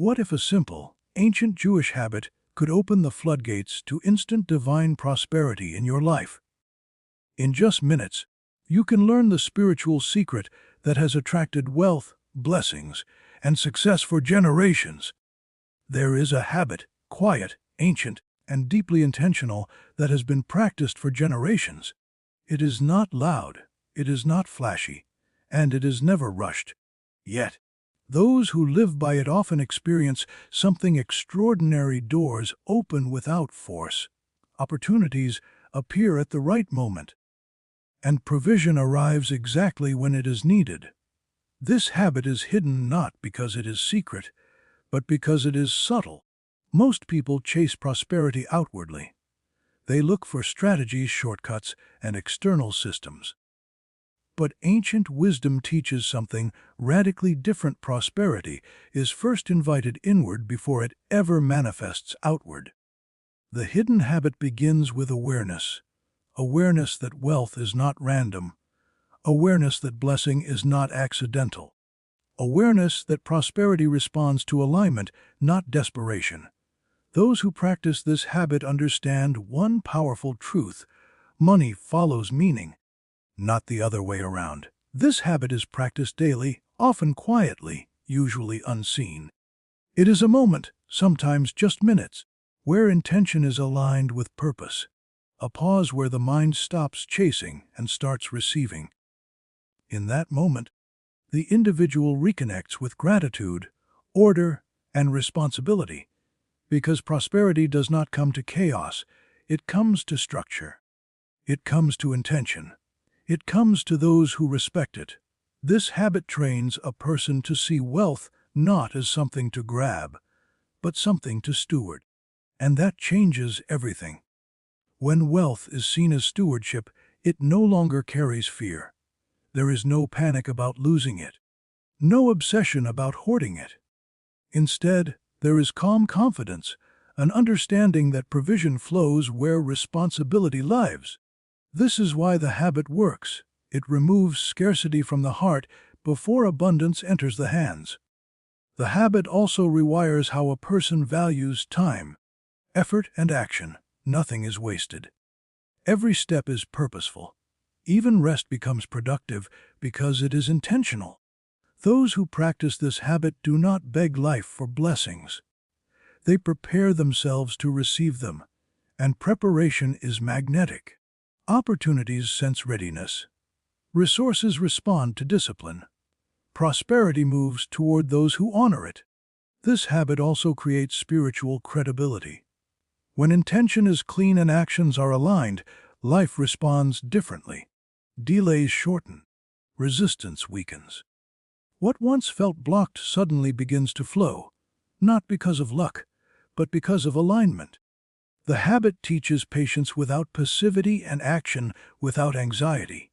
What if a simple, ancient Jewish habit could open the floodgates to instant divine prosperity in your life? In just minutes, you can learn the spiritual secret that has attracted wealth, blessings, and success for generations. There is a habit, quiet, ancient, and deeply intentional, that has been practiced for generations. It is not loud, it is not flashy, and it is never rushed. Yet, those who live by it often experience something extraordinary. Doors open without force. Opportunities appear at the right moment. And provision arrives exactly when it is needed. This habit is hidden not because it is secret, but because it is subtle. Most people chase prosperity outwardly. They look for strategies, shortcuts, and external systems. But ancient wisdom teaches something radically different. Prosperity is first invited inward before it ever manifests outward. The hidden habit begins with awareness. Awareness that wealth is not random. Awareness that blessing is not accidental. Awareness that prosperity responds to alignment, not desperation. Those who practice this habit understand one powerful truth: money follows meaning, not the other way around. This habit is practiced daily, often quietly, usually unseen. It is a moment, sometimes just minutes, where intention is aligned with purpose. A pause where the mind stops chasing and starts receiving. In that moment, the individual reconnects with gratitude, order, and responsibility. Because prosperity does not come to chaos, it comes to structure. It comes to intention. It comes to those who respect it. This habit trains a person to see wealth not as something to grab, but something to steward. And that changes everything. When wealth is seen as stewardship, it no longer carries fear. There is no panic about losing it, no obsession about hoarding it. Instead, there is calm confidence, an understanding that provision flows where responsibility lives. This is why the habit works. It removes scarcity from the heart before abundance enters the hands. The habit also rewires how a person values time, effort, and action. Nothing is wasted. Every step is purposeful. Even rest becomes productive because it is intentional. Those who practice this habit do not beg life for blessings. They prepare themselves to receive them, and preparation is magnetic. Opportunities sense readiness. Resources respond to discipline. Prosperity moves toward those who honor it. This habit also creates spiritual credibility. When intention is clean and actions are aligned, life responds differently. Delays shorten. Resistance weakens. What once felt blocked suddenly begins to flow, not because of luck, but because of alignment. The habit teaches patience without passivity and action without anxiety.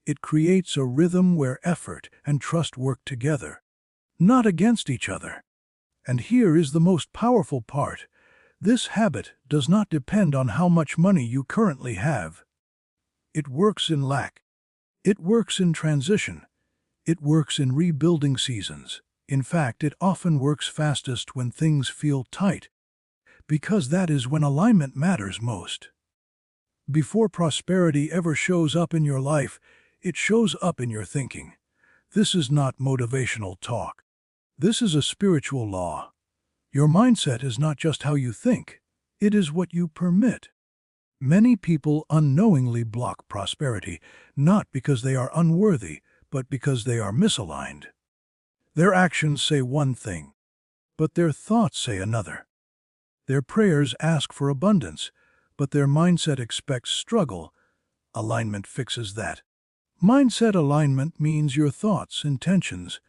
It creates a rhythm where effort and trust work together, not against each other. And here is the most powerful part. This habit does not depend on how much money you currently have. It works in lack. It works in transition. It works in rebuilding seasons. In fact, it often works fastest when things feel tight, because that is when alignment matters most. Before prosperity ever shows up in your life, it shows up in your thinking. This is not motivational talk. This is a spiritual law. Your mindset is not just how you think, it is what you permit. Many people unknowingly block prosperity, not because they are unworthy, but because they are misaligned. Their actions say one thing, but their thoughts say another. Their prayers ask for abundance, but their mindset expects struggle. Alignment fixes that. Mindset alignment means your thoughts, intentions,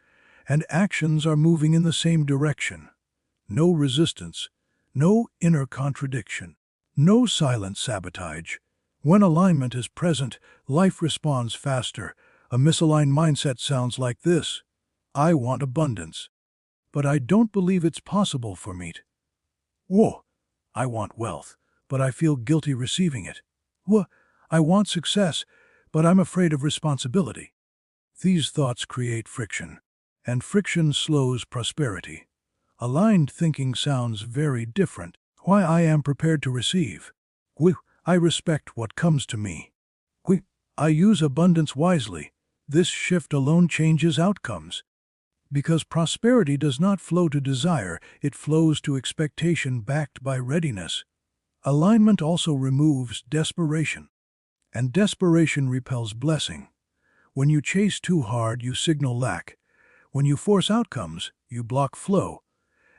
and actions are moving in the same direction. No resistance, no inner contradiction, no silent sabotage. When alignment is present, life responds faster. A misaligned mindset sounds like this: I want abundance, but I don't believe it's possible for me. Whoa, I want wealth, but I feel guilty receiving it. Whoa, I want success, but I'm afraid of responsibility. These thoughts create friction, and friction slows prosperity. Aligned thinking sounds very different. Why I am prepared to receive. I respect what comes to me. I use abundance wisely. This shift alone changes outcomes. Because prosperity does not flow to desire, it flows to expectation backed by readiness. Alignment also removes desperation. And desperation repels blessing. When you chase too hard, you signal lack. When you force outcomes, you block flow.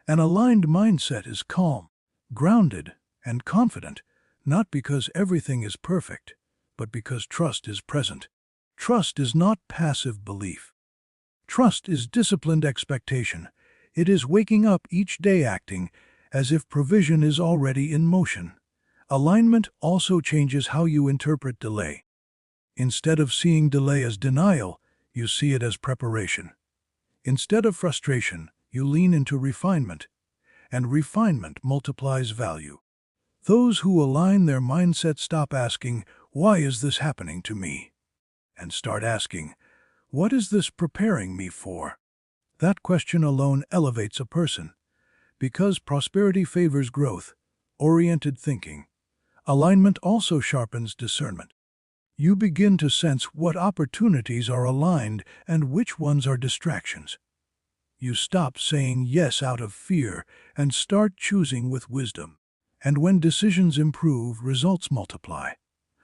An aligned mindset is calm, grounded, and confident, not because everything is perfect, but because trust is present. Trust is not passive belief. Trust is disciplined expectation. It is waking up each day acting as if provision is already in motion. Alignment also changes how you interpret delay. Instead of seeing delay as denial, you see it as preparation. Instead of frustration, you lean into refinement, and refinement multiplies value. Those who align their mindset stop asking, "Why is this happening to me?" and start asking, "What is this preparing me for?" That question alone elevates a person. Because prosperity favors growth-oriented thinking, alignment also sharpens discernment. You begin to sense what opportunities are aligned and which ones are distractions. You stop saying yes out of fear and start choosing with wisdom. And when decisions improve, results multiply.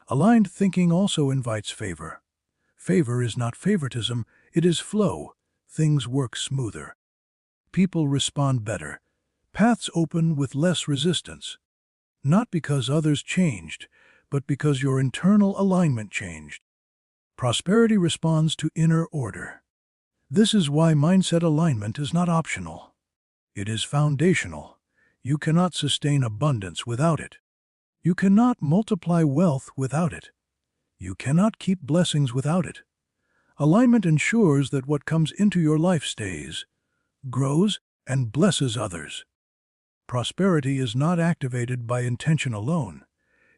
Aligned thinking also invites favor. Favor is not favoritism, it is flow. Things work smoother. People respond better. Paths open with less resistance. Not because others changed, but because your internal alignment changed. Prosperity responds to inner order. This is why mindset alignment is not optional. It is foundational. You cannot sustain abundance without it. You cannot multiply wealth without it. You cannot keep blessings without it. Alignment ensures that what comes into your life stays, grows, and blesses others. Prosperity is not activated by intention alone.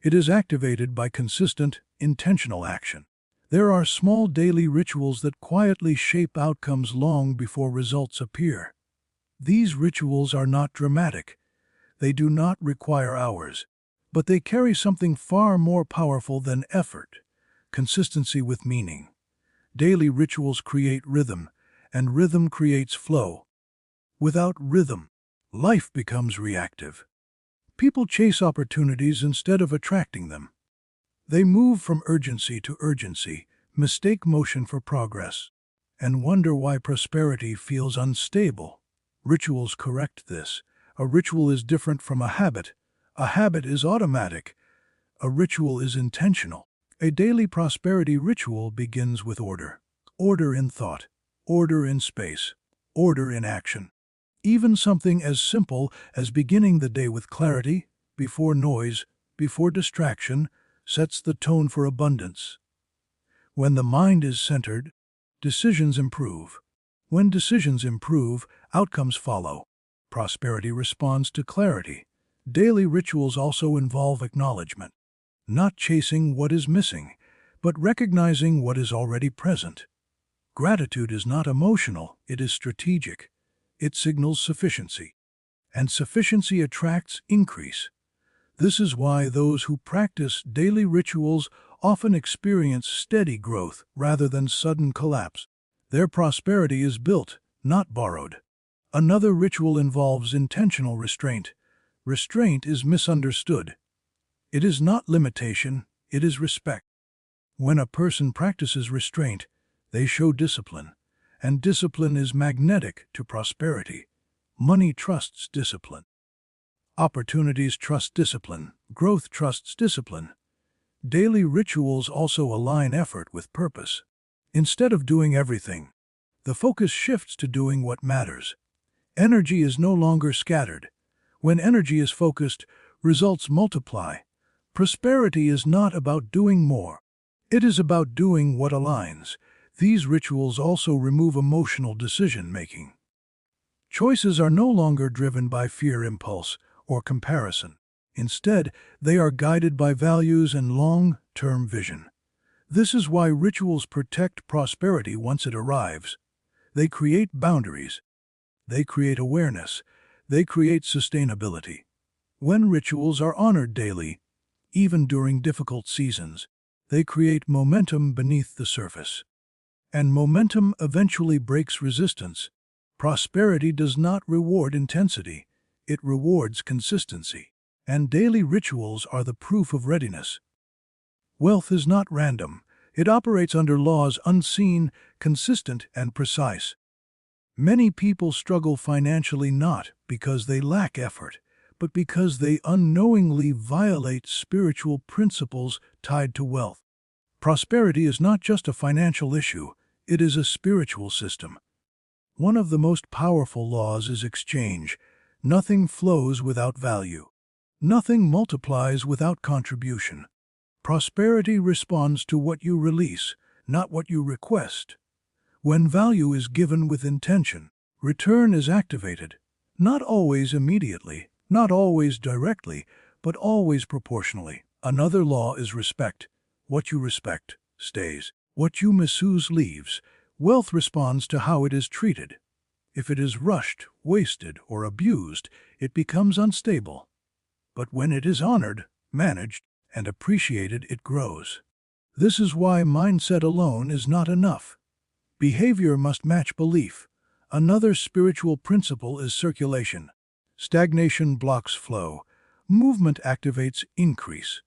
It is activated by consistent, intentional action. There are small daily rituals that quietly shape outcomes long before results appear. These rituals are not dramatic. They do not require hours, but they carry something far more powerful than effort: consistency with meaning. Daily rituals create rhythm, and rhythm creates flow. Without rhythm, life becomes reactive. People chase opportunities instead of attracting them. They move from urgency to urgency, mistake motion for progress, and wonder why prosperity feels unstable. Rituals correct this. A ritual is different from a habit. A habit is automatic. A ritual is intentional. A daily prosperity ritual begins with order. Order in thought, order in space, order in action. Even something as simple as beginning the day with clarity, before noise, before distraction, sets the tone for abundance. When the mind is centered, decisions improve. When decisions improve, outcomes follow. Prosperity responds to clarity. Daily rituals also involve acknowledgement. Not chasing what is missing, but recognizing what is already present. Gratitude is not emotional, it is strategic. It signals sufficiency. And sufficiency attracts increase. This is why those who practice daily rituals often experience steady growth rather than sudden collapse. Their prosperity is built, not borrowed. Another ritual involves intentional restraint. Restraint is misunderstood. It is not limitation, it is respect. When a person practices restraint, they show discipline, and discipline is magnetic to prosperity. Money trusts discipline. Opportunities trust discipline. Growth trusts discipline. Daily rituals also align effort with purpose. Instead of doing everything, the focus shifts to doing what matters. Energy is no longer scattered. When energy is focused, results multiply. Prosperity is not about doing more. It is about doing what aligns. These rituals also remove emotional decision-making. Choices are no longer driven by fear, impulse, or comparison. Instead, they are guided by values and long-term vision. This is why rituals protect prosperity once it arrives. They create boundaries. They create awareness, They create sustainability. When rituals are honored daily, even during difficult seasons, they create momentum beneath the surface. And momentum eventually breaks resistance. Prosperity does not reward intensity, it rewards consistency. And daily rituals are the proof of readiness. Wealth is not random. It operates under laws unseen, consistent, and precise. Many people struggle financially not because they lack effort, but because they unknowingly violate spiritual principles tied to wealth. Prosperity is not just a financial issue, it is a spiritual system. One of the most powerful laws is exchange. Nothing flows without value. Nothing multiplies without contribution. Prosperity responds to what you release, not what you request. When value is given with intention, return is activated. Not always immediately, not always directly, but always proportionally. Another law is respect. What you respect stays. What you misuse leaves. Wealth responds to how it is treated. If it is rushed, wasted, or abused, it becomes unstable. But when it is honored, managed, and appreciated, it grows. This is why mindset alone is not enough. Behavior must match belief. Another spiritual principle is circulation. Stagnation blocks flow. Movement activates increase.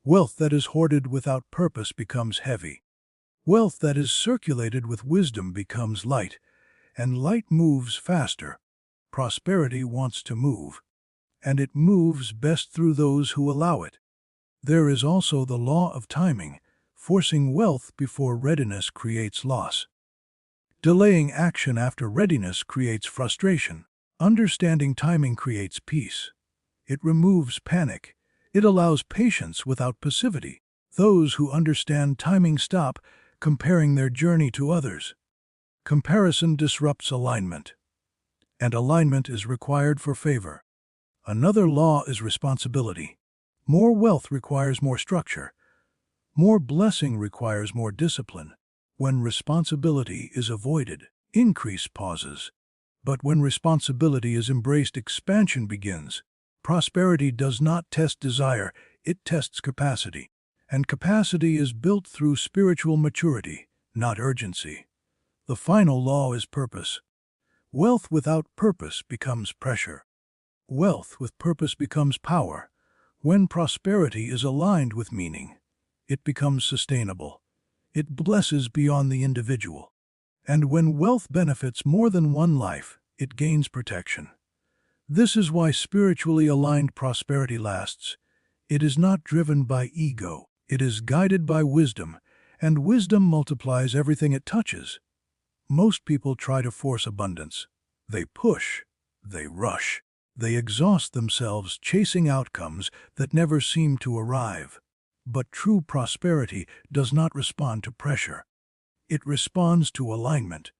Wealth that is hoarded without purpose becomes heavy. Wealth that is circulated with wisdom becomes light, and light moves faster. Prosperity wants to move, and it moves best through those who allow it. There is also the law of timing. Forcing wealth before readiness creates loss. Delaying action after readiness creates frustration. Understanding timing creates peace. It removes panic. It allows patience without passivity. Those who understand timing stop comparing their journey to others. Comparison disrupts alignment, and alignment is required for favor. Another law is responsibility. More wealth requires more structure. More blessing requires more discipline. When responsibility is avoided, increase pauses. But when responsibility is embraced, expansion begins. Prosperity does not test desire, it tests capacity. And capacity is built through spiritual maturity, not urgency. The final law is purpose. Wealth without purpose becomes pressure. Wealth with purpose becomes power. When prosperity is aligned with meaning, it becomes sustainable. It blesses beyond the individual. And when wealth benefits more than one life, it gains protection. This is why spiritually aligned prosperity lasts. It is not driven by ego. It is guided by wisdom, and wisdom multiplies everything it touches. Most people try to force abundance. They push, they rush, they exhaust themselves chasing outcomes that never seem to arrive. But true prosperity does not respond to pressure. It responds to alignment.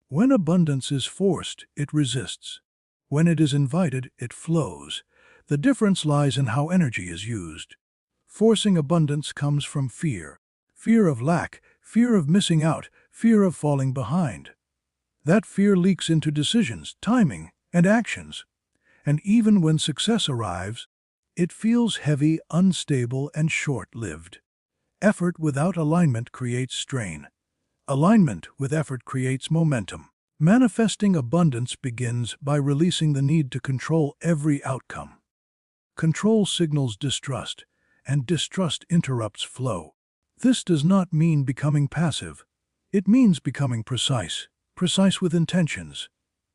When abundance is forced, it resists. When it is invited, it flows. The difference lies in how energy is used. Forcing abundance comes from fear. Fear of lack, fear of missing out, fear of falling behind. That fear leaks into decisions, timing, and actions. And even when success arrives, it feels heavy, unstable, and short-lived. Effort without alignment creates strain. Alignment with effort creates momentum. Manifesting abundance begins by releasing the need to control every outcome. Control signals distrust, and distrust interrupts flow. This does not mean becoming passive. It means becoming precise. Precise with intentions.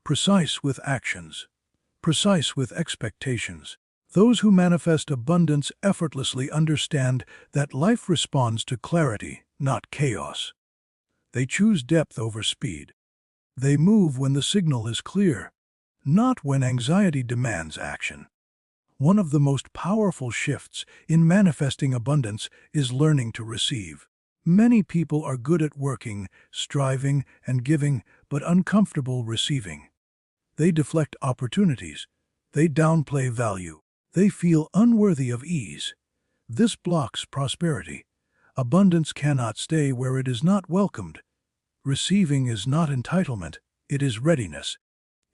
Precise with actions. Precise with expectations. Those who manifest abundance effortlessly understand that life responds to clarity, not chaos. They choose depth over speed. They move when the signal is clear, not when anxiety demands action. One of the most powerful shifts in manifesting abundance is learning to receive. Many people are good at working, striving, and giving, but uncomfortable receiving. They deflect opportunities. They downplay value. They feel unworthy of ease. This blocks prosperity. Abundance cannot stay where it is not welcomed. Receiving is not entitlement, it is readiness.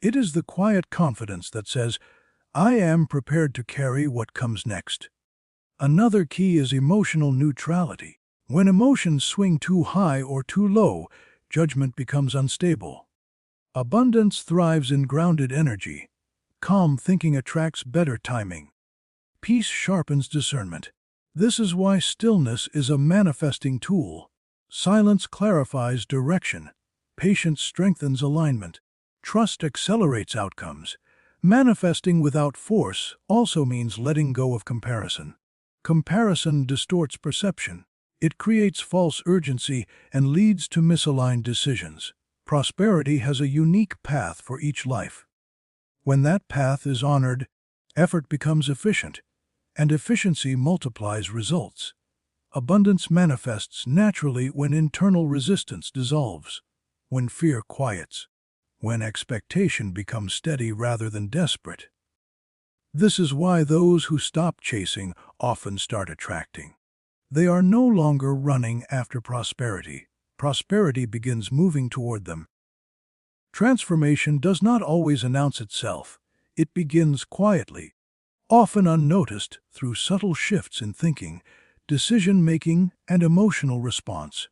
It is the quiet confidence that says, I am prepared to carry what comes next. Another key is emotional neutrality. When emotions swing too high or too low, judgment becomes unstable. Abundance thrives in grounded energy. Calm thinking attracts better timing. Peace sharpens discernment. This is why stillness is a manifesting tool. Silence clarifies direction. Patience strengthens alignment. Trust accelerates outcomes. Manifesting without force also means letting go of comparison. Comparison distorts perception. It creates false urgency and leads to misaligned decisions. Prosperity has a unique path for each life. When that path is honored, effort becomes efficient, and efficiency multiplies results. Abundance manifests naturally when internal resistance dissolves, when fear quiets, when expectation becomes steady rather than desperate. This is why those who stop chasing often start attracting. They are no longer running after prosperity. Prosperity begins moving toward them. Transformation does not always announce itself. It begins quietly, often unnoticed through subtle shifts in thinking, decision-making, and emotional response.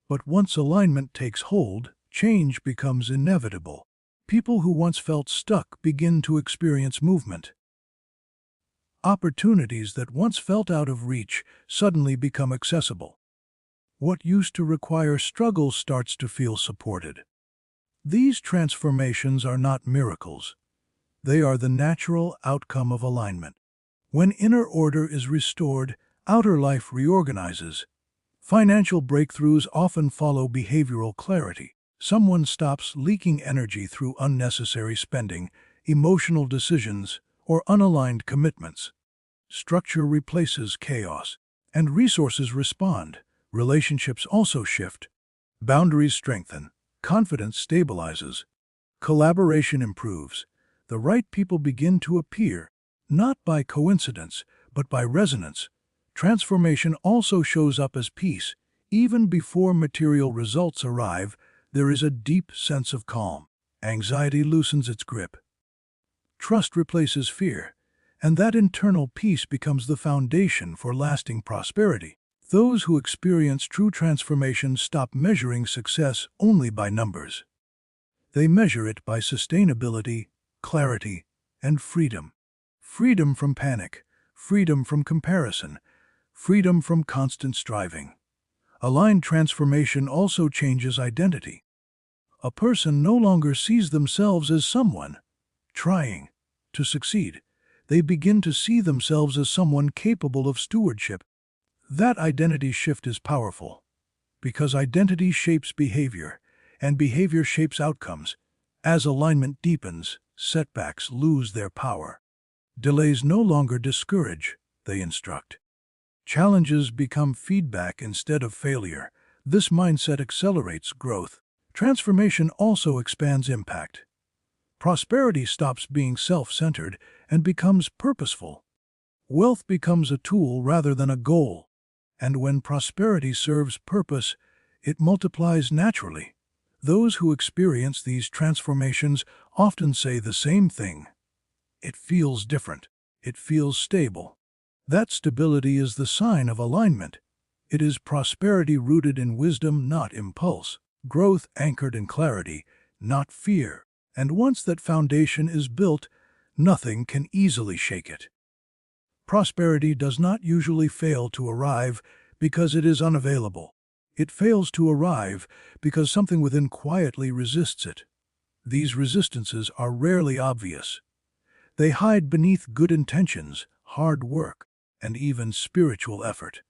But once alignment takes hold, change becomes inevitable. People who once felt stuck begin to experience movement. Opportunities that once felt out of reach suddenly become accessible. What used to require struggle starts to feel supported. These transformations are not miracles. They are the natural outcome of alignment. When inner order is restored, outer life reorganizes. Financial breakthroughs often follow behavioral clarity. Someone stops leaking energy through unnecessary spending, emotional decisions, or unaligned commitments. Structure replaces chaos, and resources respond. Relationships also shift. Boundaries strengthen. Confidence stabilizes. Collaboration improves. The right people begin to appear, not by coincidence, but by resonance. Transformation also shows up as peace. Even before material results arrive, there is a deep sense of calm. Anxiety loosens its grip. Trust replaces fear, and that internal peace becomes the foundation for lasting prosperity. Those who experience true transformation stop measuring success only by numbers. They measure it by sustainability, clarity, and freedom. Freedom from panic, freedom from comparison, freedom from constant striving. Aligned transformation also changes identity. A person no longer sees themselves as someone trying to succeed. They begin to see themselves as someone capable of stewardship. That identity shift is powerful, because identity shapes behavior, and behavior shapes outcomes. As alignment deepens, setbacks lose their power. Delays no longer discourage, they instruct. Challenges become feedback instead of failure. This mindset accelerates growth. Transformation also expands impact. Prosperity stops being self-centered and becomes purposeful. Wealth becomes a tool rather than a goal. And when prosperity serves purpose, it multiplies naturally. Those who experience these transformations often say the same thing. It feels different. It feels stable. That stability is the sign of alignment. It is prosperity rooted in wisdom, not impulse. Growth anchored in clarity, not fear. And once that foundation is built, nothing can easily shake it. Prosperity does not usually fail to arrive because it is unavailable. It fails to arrive because something within quietly resists it. These resistances are rarely obvious. They hide beneath good intentions, hard work, and even spiritual effort.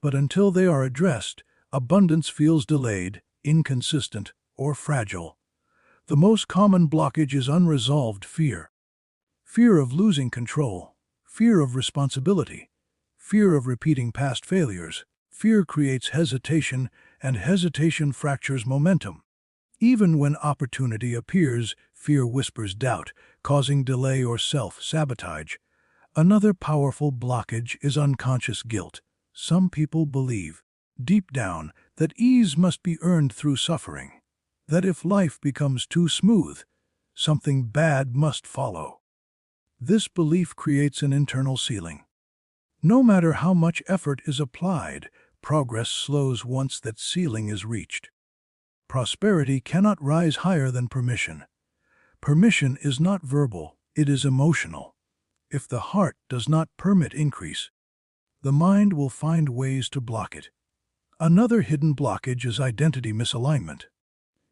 But until they are addressed, abundance feels delayed, inconsistent, or fragile. The most common blockage is unresolved fear. Fear of losing control, fear of responsibility, fear of repeating past failures. Fear creates hesitation, and hesitation fractures momentum. Even when opportunity appears, fear whispers doubt, causing delay or self-sabotage. Another powerful blockage is unconscious guilt. Some people believe, deep down, that ease must be earned through suffering. That if life becomes too smooth, something bad must follow. This belief creates an internal ceiling. No matter how much effort is applied, progress slows once that ceiling is reached. Prosperity cannot rise higher than permission. Permission is not verbal, it is emotional. If the heart does not permit increase, the mind will find ways to block it. Another hidden blockage is identity misalignment.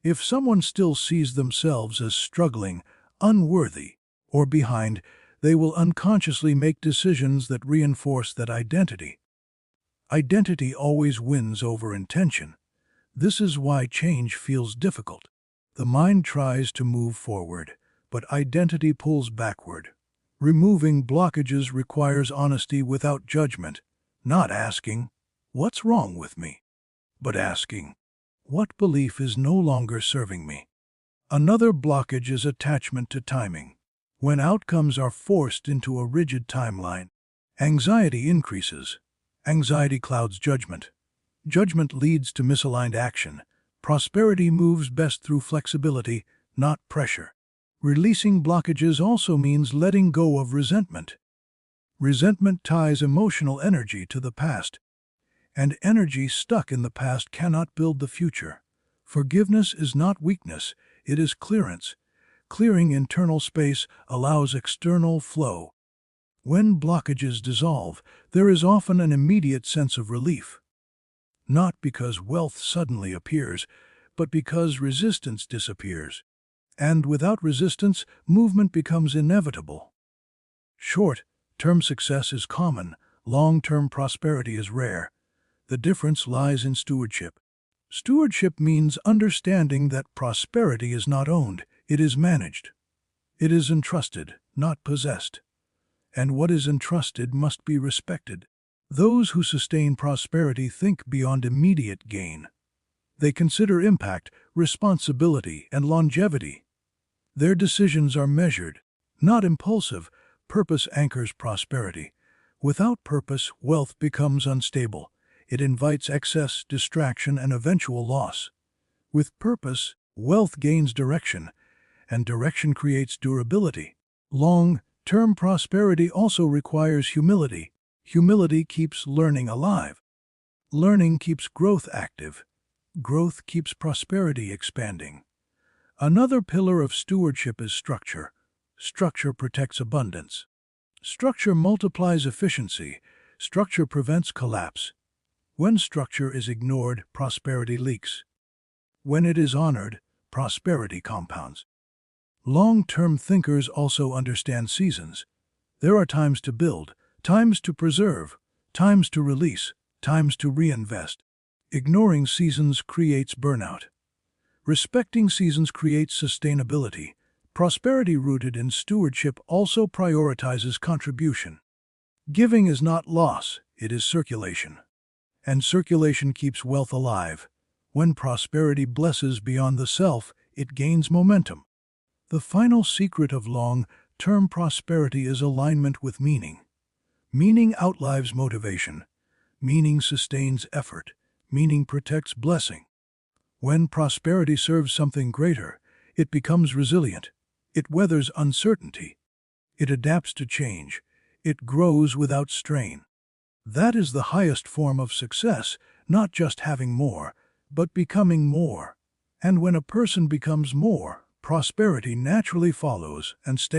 If someone still sees themselves as struggling, unworthy, or behind, they will unconsciously make decisions that reinforce that identity. Identity always wins over intention. This is why change feels difficult. The mind tries to move forward, but identity pulls backward. Removing blockages requires honesty without judgment, not asking, "What's wrong with me?" but asking, "What belief is no longer serving me?" Another blockage is attachment to timing. When outcomes are forced into a rigid timeline, anxiety increases. Anxiety clouds judgment. Judgment leads to misaligned action. Prosperity moves best through flexibility, not pressure. Releasing blockages also means letting go of resentment. Resentment ties emotional energy to the past, and energy stuck in the past cannot build the future. Forgiveness is not weakness, it is clearance. Clearing internal space allows external flow. When blockages dissolve, there is often an immediate sense of relief. Not because wealth suddenly appears, but because resistance disappears. And without resistance, movement becomes inevitable. Short-term success is common, long-term prosperity is rare. The difference lies in stewardship. Stewardship means understanding that prosperity is not owned, it is managed. It is entrusted, not possessed. And what is entrusted must be respected. Those who sustain prosperity think beyond immediate gain. They consider impact, responsibility, and longevity. Their decisions are measured, not impulsive. Purpose anchors prosperity. Without purpose, wealth becomes unstable. It invites excess, distraction, and eventual loss. With purpose, wealth gains direction, and direction creates durability. Long-term prosperity also requires humility. Humility keeps learning alive. Learning keeps growth active. Growth keeps prosperity expanding. Another pillar of stewardship is structure. Structure protects abundance. Structure multiplies efficiency. Structure prevents collapse. When structure is ignored, prosperity leaks. When it is honored, prosperity compounds. Long-term thinkers also understand seasons. There are times to build, times to preserve, times to release, times to reinvest. Ignoring seasons creates burnout. Respecting seasons creates sustainability. Prosperity rooted in stewardship also prioritizes contribution. Giving is not loss, it is circulation. And circulation keeps wealth alive. When prosperity blesses beyond the self, it gains momentum. The final secret of long-term prosperity is alignment with meaning. Meaning outlives motivation. Meaning sustains effort. Meaning protects blessing. When prosperity serves something greater, it becomes resilient. It weathers uncertainty. It adapts to change. It grows without strain. That is the highest form of success, not just having more, but becoming more. And when a person becomes more, prosperity naturally follows and stays.